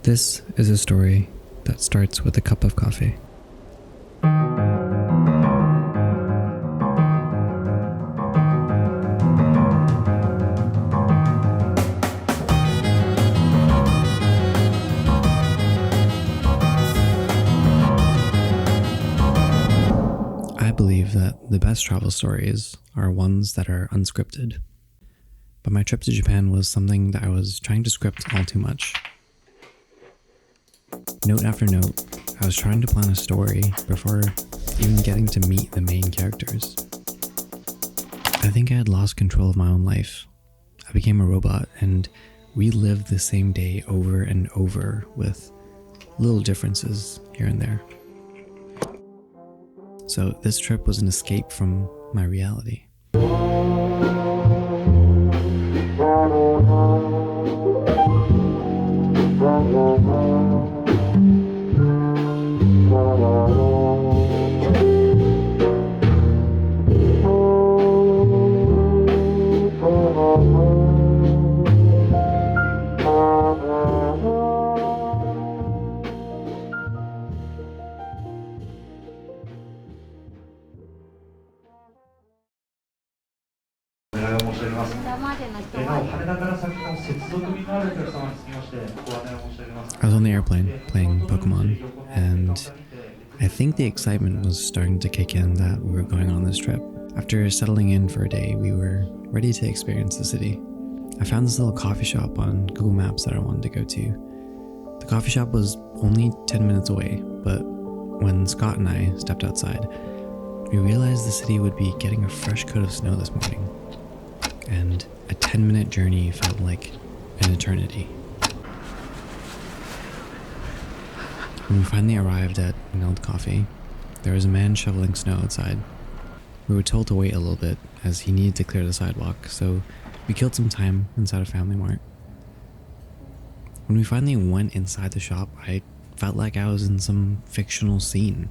This is a story that starts with a cup of coffee. I believe that the best travel stories are ones that are unscripted. But my trip to Japan was something that I was trying to script all too much. Note after note, I was trying to plan a story before even getting to meet the main characters. I think I had lost control of my own life. I became a robot and relived the same day over and over with little differences here and there. So this trip was an escape from my reality. I was on the airplane playing Pokemon, and I think the excitement was starting to kick in that we were going on this trip. After settling in for a day, we were ready to experience the city. I found this little coffee shop on Google Maps that I wanted to go to. The coffee shop was only 10 minutes away, but when Scott and I stepped outside, we realized the city would be getting a fresh coat of snow this morning, and a 10-minute journey felt like an eternity. When we finally arrived at Nel Coffee, there was a man shoveling snow outside. We were told to wait a little bit as he needed to clear the sidewalk, so we killed some time inside a Family Mart. When we finally went inside the shop, I felt like I was in some fictional scene.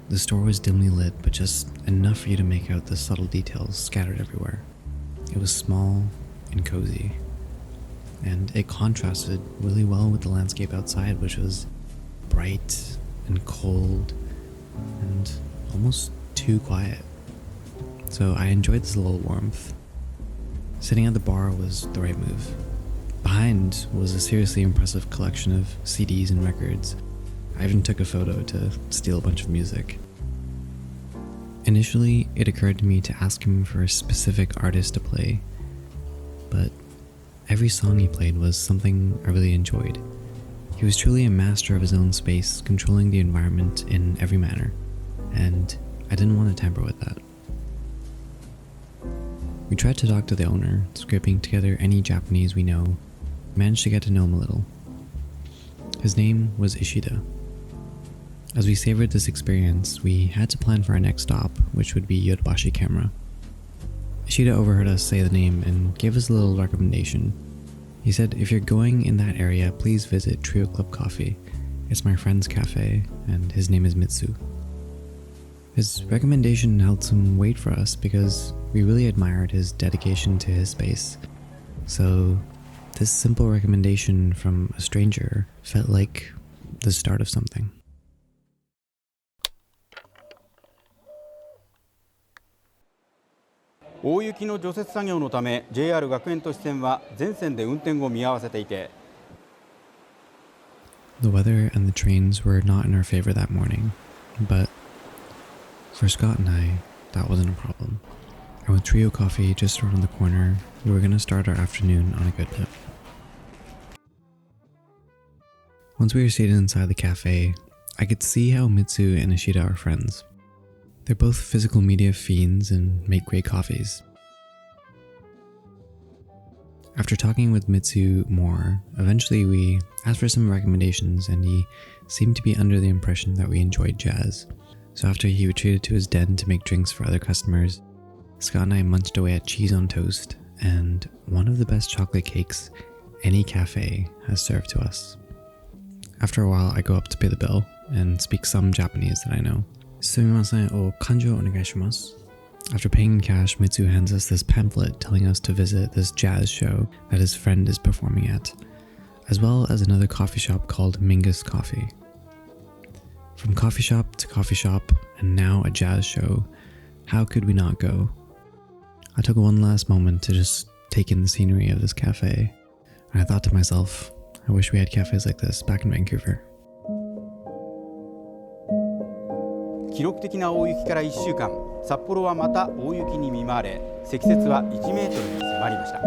The store was dimly lit, but just enough for you to make out the subtle details scattered everywhere. It was small and cozy, and it contrasted really well with the landscape outside, which was bright and cold and almost too quiet. So I enjoyed this little warmth. Sitting at the bar was the right move. Behind was a seriously impressive collection of CDs and records. I even took a photo to steal a bunch of music. Initially, it occurred to me to ask him for a specific artist to play, but every song he played was something I really enjoyed. He was truly a master of his own space, controlling the environment in every manner, and I didn't want to tamper with that. We tried to talk to the owner, scraping together any Japanese we know, managed to get to know him a little. His name was Ishida. As we savored this experience, we had to plan for our next stop, which would be Yodobashi Camera. Ishida overheard us say the name and gave us a little recommendation. He said, if you're going in that area, please visit Trio Club Coffee. It's my friend's cafe, and his name is Mitsu. His recommendation held some weight for us because we really admired his dedication to his space. So this simple recommendation from a stranger felt like the start of something. The weather and the trains were not in our favor that morning, but for Scott and I, that wasn't a problem. And with Trio Coffee just around the corner, we were going to start our afternoon on a good note. Once we were seated inside the cafe, I could see how Mitsu and Ishida are friends. They're both physical media fiends and make great coffees. After talking with Mitsu more, eventually we asked for some recommendations, and he seemed to be under the impression that we enjoyed jazz. So after he retreated to his den to make drinks for other customers, Scott and I munched away at cheese on toast and one of the best chocolate cakes any cafe has served to us. After a while, I go up to pay the bill and speak some Japanese that I know. Sumimasen o kanjo onegaishimasu. After paying in cash, Mitsu hands us this pamphlet telling us to visit this jazz show that his friend is performing at. as well as another coffee shop called Mingus Coffee. From coffee shop to coffee shop, and now a jazz show, how could we not go? I took one last moment to just take in the scenery of this cafe, and I thought to myself, I wish we had cafes like this back in Vancouver. 記録的な大雪から1週間、札幌はまた大雪に見舞われ、積雪は1メートルに迫りました。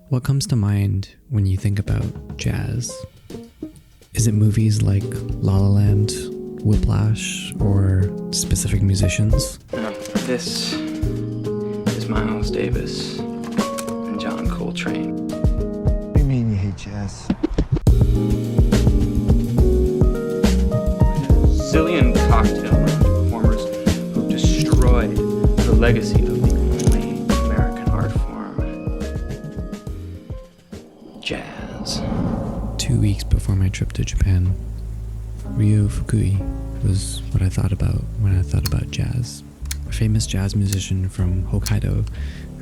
What comes to mind when you think about jazz? Is it movies like La La Land, Whiplash, or specific musicians? This is Miles Davis and John Coltrane. What do you mean you hate jazz? Zillion cocktail performers who destroyed the legacy of the only American art form, jazz. 2 weeks before my trip to Japan, Ryo Fukui was what I thought about when I thought about jazz. A famous jazz musician from Hokkaido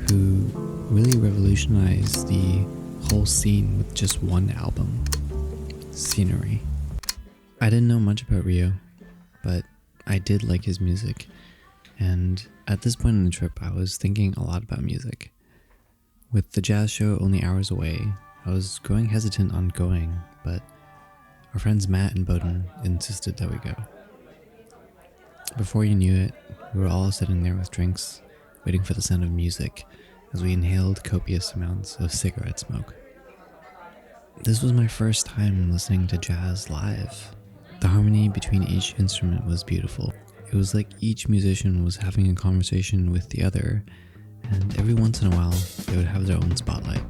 who really revolutionized the whole scene with just one album, Scenery. I didn't know much about Ryo, but I did like his music, and at this point in the trip I was thinking a lot about music. With the jazz show only hours away, I was growing hesitant on going, but our friends Matt and Bowden insisted that we go. Before you knew it, we were all sitting there with drinks, waiting for the sound of music as we inhaled copious amounts of cigarette smoke. This was my first time listening to jazz live. The harmony between each instrument was beautiful. It was like each musician was having a conversation with the other, and every once in a while, they would have their own spotlight.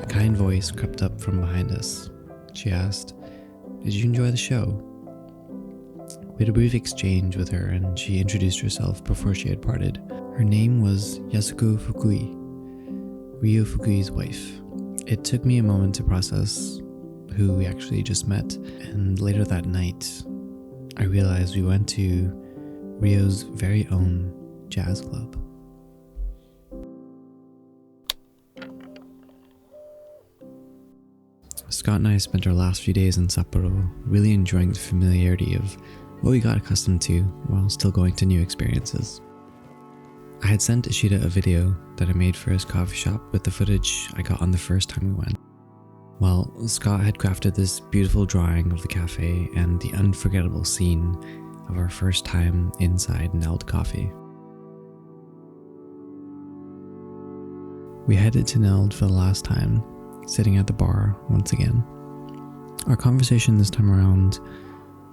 A kind voice crept up from behind us. She asked, "Did you enjoy the show?" We had a brief exchange with her and she introduced herself before she had parted. Her name was Yasuko Fukui, Ryo Fukui's wife. It took me a moment to process who we actually just met, and later that night, I realized we went to Ryo's very own jazz club. Scott and I spent our last few days in Sapporo really enjoying the familiarity of what we got accustomed to while still going to new experiences. I had sent Ishida a video that I made for his coffee shop with the footage I got on the first time we went. Well, Scott had crafted this beautiful drawing of the cafe and the unforgettable scene of our first time inside Nel Coffee. We headed to Nel for the last time, sitting at the bar once again. Our conversation this time around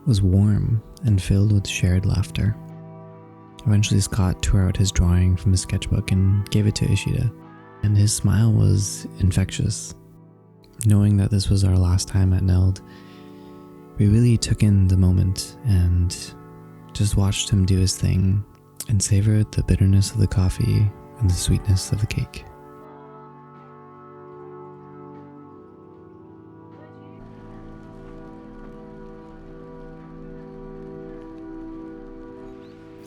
was warm and filled with shared laughter. Eventually Scott tore out his drawing from his sketchbook and gave it to Ishida, and his smile was infectious. Knowing that this was our last time at Neld, we really took in the moment and just watched him do his thing and savored the bitterness of the coffee and the sweetness of the cake.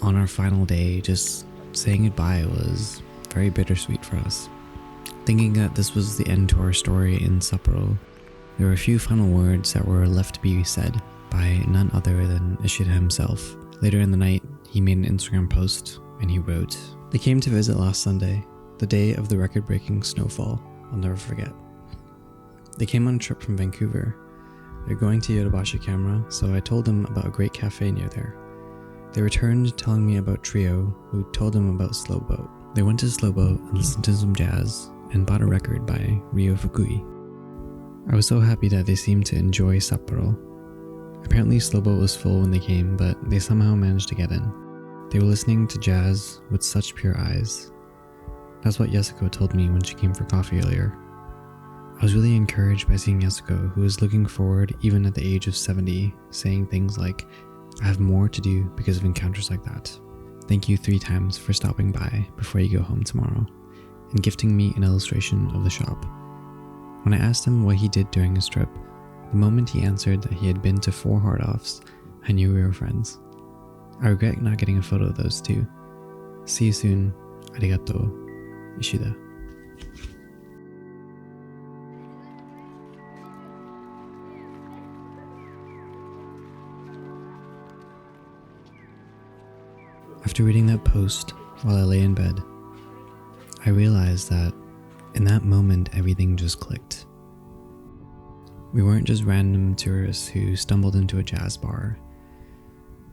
On our final day, just saying goodbye was very bittersweet for us. Thinking that this was the end to our story in Sapporo, there were a few final words that were left to be said by none other than Ishida himself. Later in the night, he made an Instagram post and he wrote, "They came to visit last Sunday, the day of the record-breaking snowfall. I'll never forget. They came on a trip from Vancouver. They're going to Yodobashi Camera, so I told them about a great cafe near there. They returned telling me about Trio, who told them about Slowboat. They went to Slowboat and listened to some jazz and bought a record by Ryo Fukui. I was so happy that they seemed to enjoy Sapporo. Apparently Slowboat was full when they came, but they somehow managed to get in. They were listening to jazz with such pure eyes. That's what Yasuko told me when she came for coffee earlier. I was really encouraged by seeing Yasuko, who was looking forward even at the age of 70, saying things like, "I have more to do because of encounters like that. Thank you 3 times for stopping by before you go home tomorrow," and gifting me an illustration of the shop. When I asked him what he did during his trip, the moment he answered that he had been to 4 hard-offs, I knew we were friends. I regret not getting a photo of those 2. See you soon. Arigato. Ishida. After reading that post while I lay in bed, I realized that in that moment everything just clicked. We weren't just random tourists who stumbled into a jazz bar.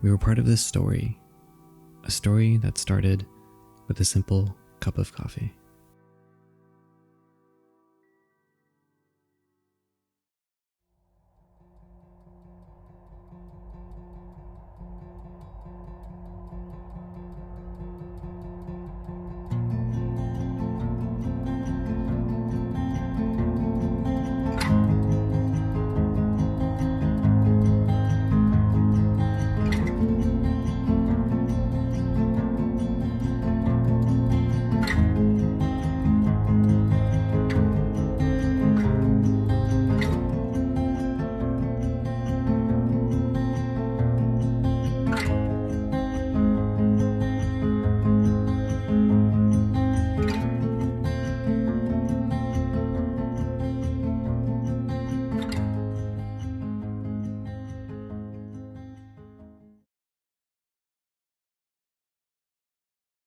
We were part of this story, a story that started with a simple cup of coffee.